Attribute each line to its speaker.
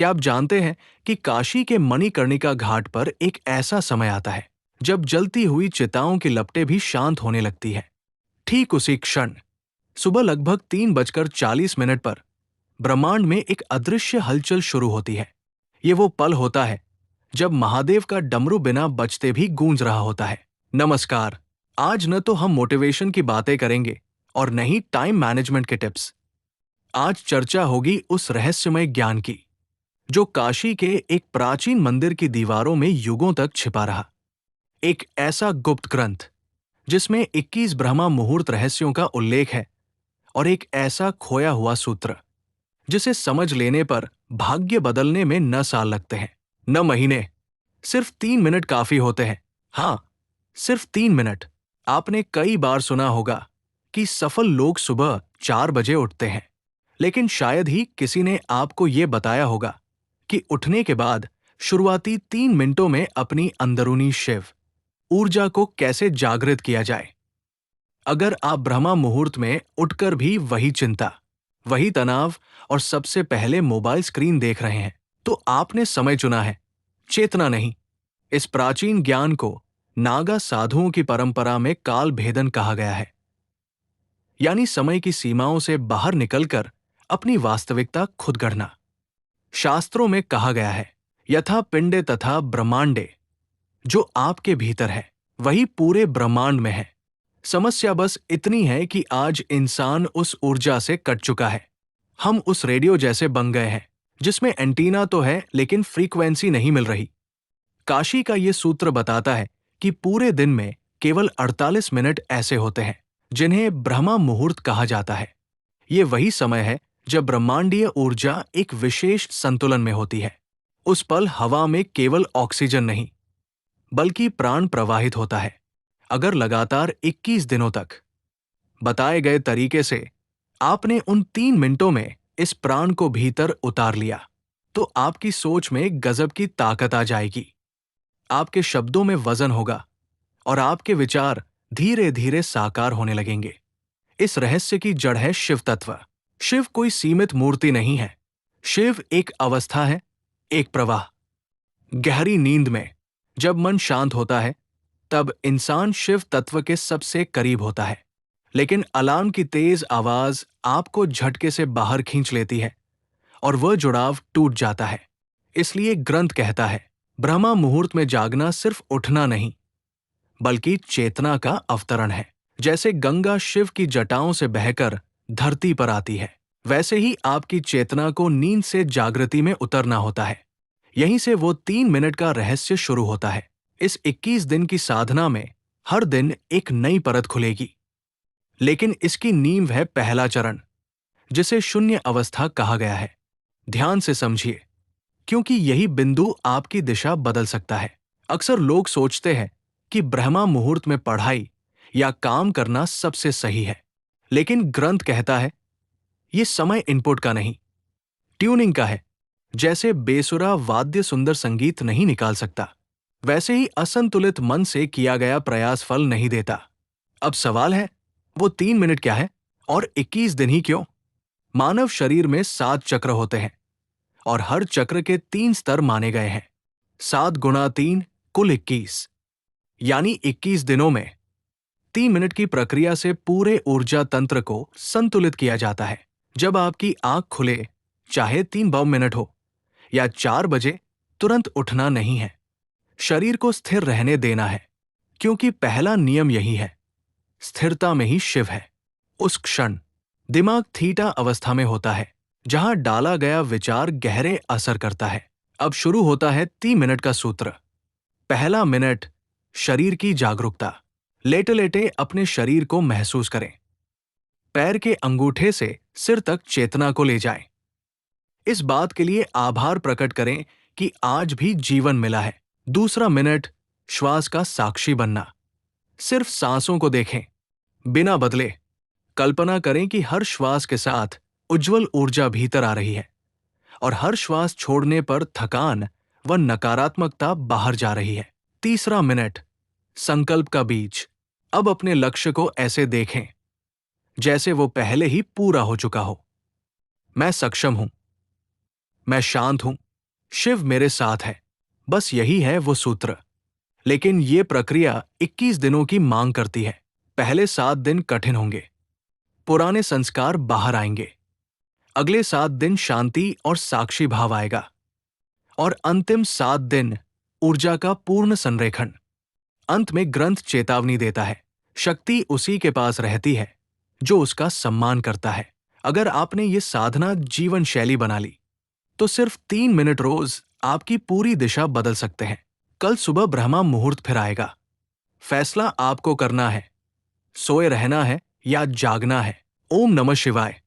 Speaker 1: क्या आप जानते हैं कि काशी के मणिकर्णिका घाट पर एक ऐसा समय आता है जब जलती हुई चिताओं की लपटें भी शांत होने लगती हैं। ठीक उसी क्षण सुबह लगभग 3:40 पर ब्रह्मांड में एक अदृश्य हलचल शुरू होती है। ये वो पल होता है जब महादेव का डमरू बिना बजते भी गूंज रहा होता है। नमस्कार। आज न तो हम मोटिवेशन की बातें करेंगे और न ही टाइम मैनेजमेंट के टिप्स। आज चर्चा होगी उस रहस्यमय ज्ञान की जो काशी के एक प्राचीन मंदिर की दीवारों में युगों तक छिपा रहा। एक ऐसा गुप्त ग्रंथ जिसमें 21 ब्रह्मा मुहूर्त रहस्यों का उल्लेख है और एक ऐसा खोया हुआ सूत्र जिसे समझ लेने पर भाग्य बदलने में न साल लगते हैं न महीने। सिर्फ 3 मिनट काफी होते हैं। हाँ, सिर्फ 3 मिनट। आपने कई बार सुना होगा कि सफल लोग सुबह 4 बजे उठते हैं, लेकिन शायद ही किसी ने आपको ये बताया होगा कि उठने के बाद शुरुआती 3 मिनटों में अपनी अंदरूनी शिव ऊर्जा को कैसे जागृत किया जाए। अगर आप ब्रह्मा मुहूर्त में उठकर भी वही चिंता, वही तनाव और सबसे पहले मोबाइल स्क्रीन देख रहे हैं, तो आपने समय चुना है, चेतना नहीं। इस प्राचीन ज्ञान को नागा साधुओं की परंपरा में काल भेदन कहा गया है, यानी समय की सीमाओं से बाहर निकलकर अपनी वास्तविकता खुद गढ़ना। शास्त्रों में कहा गया है, यथा पिंडे तथा ब्रह्मांडे। जो आपके भीतर है वही पूरे ब्रह्मांड में है। समस्या बस इतनी है कि आज इंसान उस ऊर्जा से कट चुका है। हम उस रेडियो जैसे बन गए हैं जिसमें एंटीना तो है लेकिन फ्रीक्वेंसी नहीं मिल रही। काशी का ये सूत्र बताता है कि पूरे दिन में केवल 48 मिनट ऐसे होते हैं जिन्हें ब्रह्मा मुहूर्त कहा जाता है। ये वही समय है जब ब्रह्मांडीय ऊर्जा एक विशेष संतुलन में होती है। उस पल हवा में केवल ऑक्सीजन नहीं बल्कि प्राण प्रवाहित होता है। अगर लगातार 21 दिनों तक बताए गए तरीके से आपने उन 3 मिनटों में इस प्राण को भीतर उतार लिया, तो आपकी सोच में गजब की ताकत आ जाएगी। आपके शब्दों में वजन होगा और आपके विचार धीरे धीरे साकार होने लगेंगे। इस रहस्य की जड़ है शिव तत्व। शिव कोई सीमित मूर्ति नहीं है। शिव एक अवस्था है, एक प्रवाह। गहरी नींद में जब मन शांत होता है तब इंसान शिव तत्व के सबसे करीब होता है, लेकिन अलार्म की तेज आवाज आपको झटके से बाहर खींच लेती है और वह जुड़ाव टूट जाता है। इसलिए ग्रंथ कहता है, ब्रह्मा मुहूर्त में जागना सिर्फ उठना नहीं बल्कि चेतना का अवतरण है। जैसे गंगा शिव की जटाओं से बहकर धरती पर आती है, वैसे ही आपकी चेतना को नींद से जागृति में उतरना होता है। यहीं से वो 3 मिनट का रहस्य शुरू होता है। इस 21 दिन की साधना में हर दिन एक नई परत खुलेगी, लेकिन इसकी नींव है पहला चरण, जिसे शून्य अवस्था कहा गया है। ध्यान से समझिए, क्योंकि यही बिंदु आपकी दिशा बदल सकता है। अक्सर लोग सोचते हैं कि ब्रह्मा मुहूर्त में पढ़ाई या काम करना सबसे सही है, लेकिन ग्रंथ कहता है यह समय इनपुट का नहीं, ट्यूनिंग का है। जैसे बेसुरा वाद्य सुंदर संगीत नहीं निकाल सकता, वैसे ही असंतुलित मन से किया गया प्रयास फल नहीं देता। अब सवाल है, वो 3 मिनट क्या है और 21 दिन ही क्यों? मानव शरीर में 7 चक्र होते हैं और हर चक्र के 3 स्तर माने गए हैं। 7 गुणा 3 कुल 21, यानी 21 दिनों में 3 मिनट की प्रक्रिया से पूरे ऊर्जा तंत्र को संतुलित किया जाता है। जब आपकी आंख खुले, चाहे 3 मिनट हो या 4 बजे, तुरंत उठना नहीं है। शरीर को स्थिर रहने देना है, क्योंकि पहला नियम यही है, स्थिरता में ही शिव है। उस क्षण दिमाग थीटा अवस्था में होता है, जहां डाला गया विचार गहरे असर करता है। अब शुरू होता है 3 मिनट का सूत्र। पहला मिनट, शरीर की जागरूकता। लेटे लेटे अपने शरीर को महसूस करें। पैर के अंगूठे से सिर तक चेतना को ले जाएं। इस बात के लिए आभार प्रकट करें कि आज भी जीवन मिला है। दूसरा मिनट, श्वास का साक्षी बनना। सिर्फ सांसों को देखें, बिना बदले। कल्पना करें कि हर श्वास के साथ उज्जवल ऊर्जा भीतर आ रही है और हर श्वास छोड़ने पर थकान व नकारात्मकता बाहर जा रही है। तीसरा मिनट, संकल्प का बीज। अब अपने लक्ष्य को ऐसे देखें जैसे वो पहले ही पूरा हो चुका हो। मैं सक्षम हूं, मैं शांत हूं, शिव मेरे साथ है, बस यही है वो सूत्र। लेकिन ये प्रक्रिया 21 दिनों की मांग करती है। पहले 7 दिन कठिन होंगे, पुराने संस्कार बाहर आएंगे। अगले 7 दिन शांति और साक्षी भाव आएगा, और अंतिम 7 दिन ऊर्जा का पूर्ण संरेखण। अंत में ग्रंथ चेतावनी देता है, शक्ति उसी के पास रहती है जो उसका सम्मान करता है। अगर आपने ये साधना जीवन शैली बना ली, तो सिर्फ 3 मिनट रोज आपकी पूरी दिशा बदल सकते हैं। कल सुबह ब्रह्मा मुहूर्त फिर आएगा। फैसला आपको करना है, सोए रहना है या जागना है। ओम नमः शिवाय।